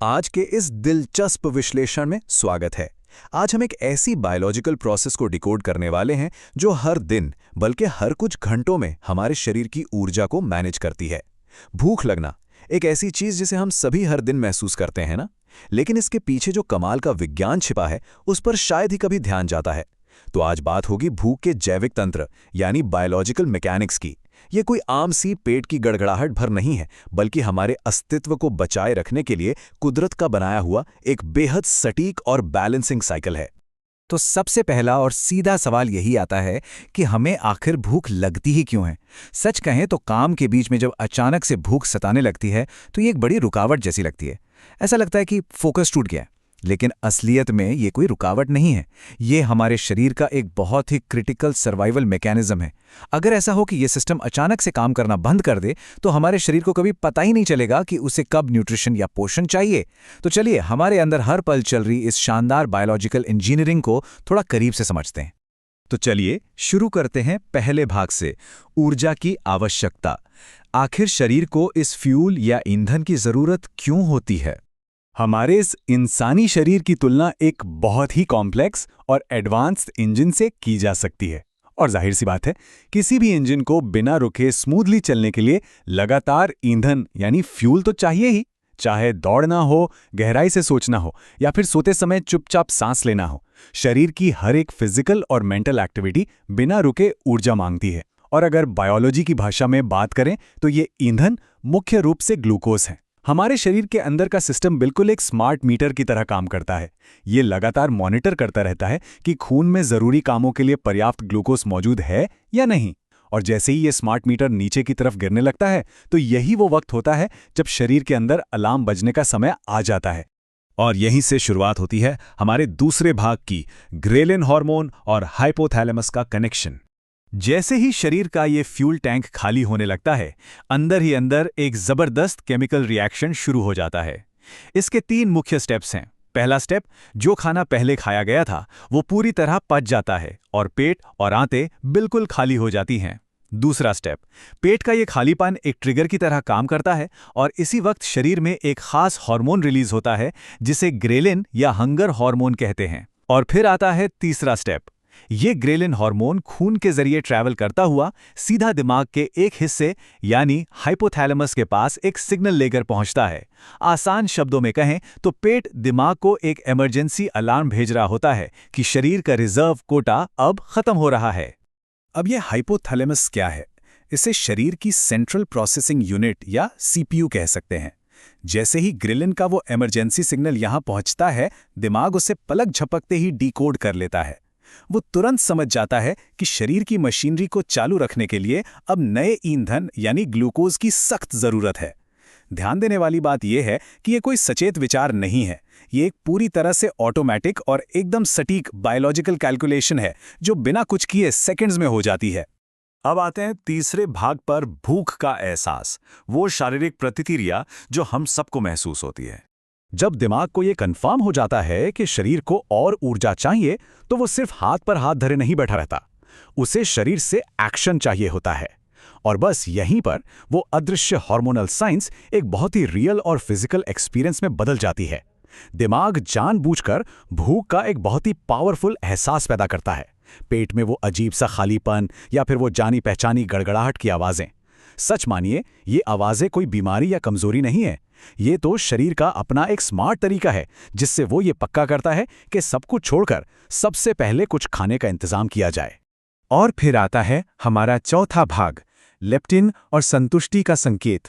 आज के इस दिलचस्प विश्लेषण में स्वागत है। आज हम एक ऐसी बायोलॉजिकल प्रोसेस को डिकोड करने वाले हैं जो हर दिन बल्कि हर कुछ घंटों में हमारे शरीर की ऊर्जा को मैनेज करती है। भूख लगना एक ऐसी चीज जिसे हम सभी हर दिन महसूस करते हैं ना, लेकिन इसके पीछे जो कमाल का विज्ञान छिपा है उस पर शायद ही कभी ध्यान जाता है। तो आज बात होगी भूख के जैविक तंत्र यानी बायोलॉजिकल मैकेनिक्स की। ये कोई आम सी पेट की गड़गड़ाहट भर नहीं है, बल्कि हमारे अस्तित्व को बचाए रखने के लिए कुदरत का बनाया हुआ एक बेहद सटीक और बैलेंसिंग साइकिल है। तो सबसे पहला और सीधा सवाल यही आता है कि हमें आखिर भूख लगती ही क्यों है। सच कहें तो काम के बीच में जब अचानक से भूख सताने लगती है तो ये एक बड़ी रुकावट जैसी लगती है। ऐसा लगता है कि फोकस टूट गया, लेकिन असलियत में ये कोई रुकावट नहीं है। ये हमारे शरीर का एक बहुत ही क्रिटिकल सर्वाइवल मैकेनिज्म है। अगर ऐसा हो कि ये सिस्टम अचानक से काम करना बंद कर दे तो हमारे शरीर को कभी पता ही नहीं चलेगा कि उसे कब न्यूट्रिशन या पोषण चाहिए। तो चलिए हमारे अंदर हर पल चल रही इस शानदार बायोलॉजिकल इंजीनियरिंग को थोड़ा करीब से समझते हैं। तो चलिए शुरू करते हैं पहले भाग से, ऊर्जा की आवश्यकता। आखिर शरीर को इस फ्यूल या ईंधन की जरूरत क्यों होती है? हमारे इस इंसानी शरीर की तुलना एक बहुत ही कॉम्प्लेक्स और एडवांस्ड इंजन से की जा सकती है। और जाहिर सी बात है, किसी भी इंजन को बिना रुके स्मूथली चलने के लिए लगातार ईंधन यानी फ्यूल तो चाहिए ही, चाहे दौड़ना हो, गहराई से सोचना हो या फिर सोते समय चुपचाप सांस लेना हो। शरीर की हर एक फिजिकल और मेंटल एक्टिविटी बिना रुके ऊर्जा मांगती है। और अगर बायोलॉजी की भाषा में बात करें तो ये ईंधन मुख्य रूप से ग्लूकोज है। हमारे शरीर के अंदर का सिस्टम बिल्कुल एक स्मार्ट मीटर की तरह काम करता है। ये लगातार मॉनिटर करता रहता है कि खून में जरूरी कामों के लिए पर्याप्त ग्लूकोज मौजूद है या नहीं। और जैसे ही ये स्मार्ट मीटर नीचे की तरफ गिरने लगता है तो यही वो वक्त होता है जब शरीर के अंदर अलार्म बजने का समय आ जाता है। और यहीं से शुरुआत होती है हमारे दूसरे भाग की, ग्रेलिन हार्मोन और हाइपोथैलेमस का कनेक्शन। जैसे ही शरीर का ये फ्यूल टैंक खाली होने लगता है, अंदर ही अंदर एक जबरदस्त केमिकल रिएक्शन शुरू हो जाता है। इसके 3 मुख्य स्टेप्स हैं। पहला स्टेप, जो खाना पहले खाया गया था वो पूरी तरह पच जाता है और पेट और आंतें बिल्कुल खाली हो जाती हैं। दूसरा स्टेप, पेट का ये खालीपन एक ट्रिगर की तरह काम करता है और इसी वक्त शरीर में एक खास हार्मोन रिलीज होता है जिसे ग्रेलिन या हंगर हार्मोन कहते हैं। और फिर आता है तीसरा स्टेप। ये ग्रेलिन हार्मोन खून के जरिए ट्रैवल करता हुआ सीधा दिमाग के एक हिस्से यानी हाइपोथैलेमस के पास एक सिग्नल लेकर पहुंचता है। आसान शब्दों में कहें तो पेट दिमाग को एक इमरजेंसी अलार्म भेज रहा होता है कि शरीर का रिजर्व कोटा अब खत्म हो रहा है। अब ये हाइपोथैलेमस क्या है? इसे शरीर की सेंट्रल प्रोसेसिंग यूनिट या सीपीयू कह सकते हैं। जैसे ही ग्रेलिन का वो इमरजेंसी सिग्नल यहां पहुंचता है, दिमाग उसे पलक झपकते ही डिकोड कर लेता है। वो तुरंत समझ जाता है कि शरीर की मशीनरी को चालू रखने के लिए अब नए ईंधन यानी ग्लूकोज की सख्त जरूरत है। ध्यान देने वाली बात यह है कि ये कोई सचेत विचार नहीं है। ये एक पूरी तरह से ऑटोमेटिक और एकदम सटीक बायोलॉजिकल कैलकुलेशन है जो बिना कुछ किए सेकंड्स में हो जाती है। अब आते हैं तीसरे भाग पर, भूख का एहसास, वो शारीरिक प्रतिक्रिया जो हम सबको महसूस होती है। जब दिमाग को यह कंफर्म हो जाता है कि शरीर को और ऊर्जा चाहिए तो वो सिर्फ हाथ पर हाथ धरे नहीं बैठा रहता, उसे शरीर से एक्शन चाहिए होता है। और बस यहीं पर वो अदृश्य हार्मोनल साइंस एक बहुत ही रियल और फिजिकल एक्सपीरियंस में बदल जाती है। दिमाग जानबूझकर भूख का एक बहुत ही पावरफुल एहसास पैदा करता है। पेट में वो अजीब सा खालीपन या फिर वो जानी पहचानी गड़गड़ाहट की आवाजें। सच मानिए, ये आवाजें कोई बीमारी या कमजोरी नहीं है। ये तो शरीर का अपना एक स्मार्ट तरीका है जिससे वो ये पक्का करता है कि सब कुछ छोड़कर सबसे पहले कुछ खाने का इंतजाम किया जाए। और फिर आता है हमारा चौथा भाग, लेप्टिन और संतुष्टि का संकेत।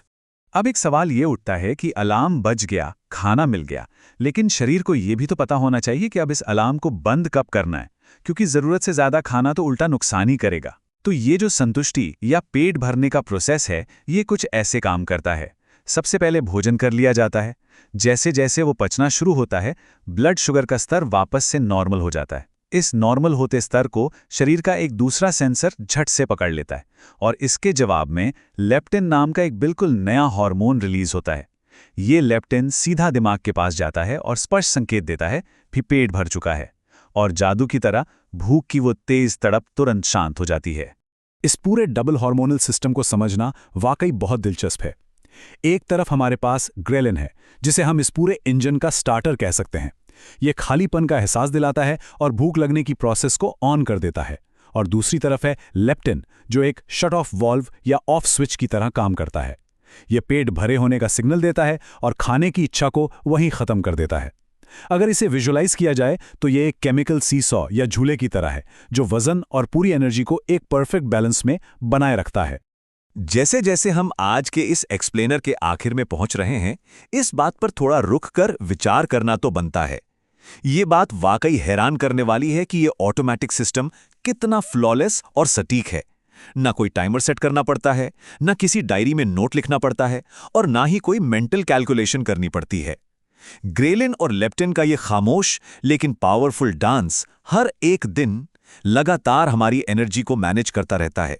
अब एक सवाल ये उठता है कि अलार्म बज गया, खाना मिल गया, लेकिन शरीर को ये भी तो पता होना चाहिए कि अब इस अलार्म को बंद कब करना है, क्योंकि जरूरत से ज्यादा खाना तो उल्टा नुकसान ही करेगा। तो ये जो संतुष्टि या पेट भरने का प्रोसेस है, ये कुछ ऐसे काम करता है। सबसे पहले भोजन कर लिया जाता है। जैसे जैसे वो पचना शुरू होता है, ब्लड शुगर का स्तर वापस से नॉर्मल हो जाता है। इस नॉर्मल होते स्तर को शरीर का एक दूसरा सेंसर झट से पकड़ लेता है और इसके जवाब में लेप्टिन नाम का एक बिल्कुल नया हार्मोन रिलीज होता है। ये लेप्टिन सीधा दिमाग के पास जाता है और स्पष्ट संकेत देता है कि पेट भर चुका है, और जादू की तरह भूख की वो तेज तड़प तुरंत शांत हो जाती है। इस पूरे डबल हार्मोनल सिस्टम को समझना वाकई बहुत दिलचस्प है। एक तरफ हमारे पास ग्रेलिन है, जिसे हम इस पूरे इंजन का स्टार्टर कह सकते हैं। ये खालीपन का एहसास दिलाता है और भूख लगने की प्रोसेस को ऑन कर देता है। और दूसरी तरफ है लेप्टिन, जो एक शट ऑफ वॉल्व या ऑफ स्विच की तरह काम करता है। ये पेट भरे होने का सिग्नल देता है और खाने की इच्छा को वहीं खत्म कर देता है। अगर इसे विजुअलाइज किया जाए तो ये एक केमिकल सीसॉ या झूले की तरह है, जो वजन और पूरी एनर्जी को एक परफेक्ट बैलेंस में बनाए रखता है। जैसे जैसे हम आज के इस एक्सप्लेनर के आखिर में पहुंच रहे हैं, इस बात पर थोड़ा रुक कर विचार करना तो बनता है। ये बात वाकई हैरान करने वाली है कि ये ऑटोमेटिक सिस्टम कितना फ्लॉलेस और सटीक है। ना कोई टाइमर सेट करना पड़ता है, ना किसी डायरी में नोट लिखना पड़ता है, और ना ही कोई मेंटल कैलकुलेशन करनी पड़ती है। ग्रेलिन और लेप्टिन का ये खामोश लेकिन पावरफुल डांस हर एक दिन लगातार हमारी एनर्जी को मैनेज करता रहता है।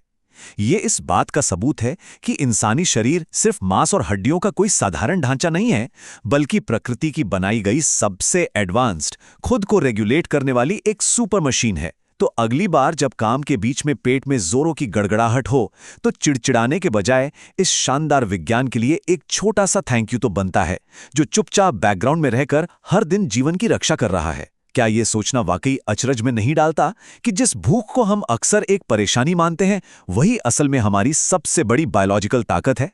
ये इस बात का सबूत है कि इंसानी शरीर सिर्फ मांस और हड्डियों का कोई साधारण ढांचा नहीं है, बल्कि प्रकृति की बनाई गई सबसे एडवांस्ड, खुद को रेगुलेट करने वाली एक सुपर मशीन है। तो अगली बार जब काम के बीच में पेट में जोरों की गड़गड़ाहट हो, तो चिड़चिड़ाने के बजाय इस शानदार विज्ञान के लिए एक छोटा सा थैंक यू तो बनता है, जो चुपचाप बैकग्राउंड में रहकर हर दिन जीवन की रक्षा कर रहा है। क्या ये सोचना वाकई अचरज में नहीं डालता कि जिस भूख को हम अक्सर एक परेशानी मानते हैं, वही असल में हमारी सबसे बड़ी बायोलॉजिकल ताकत है?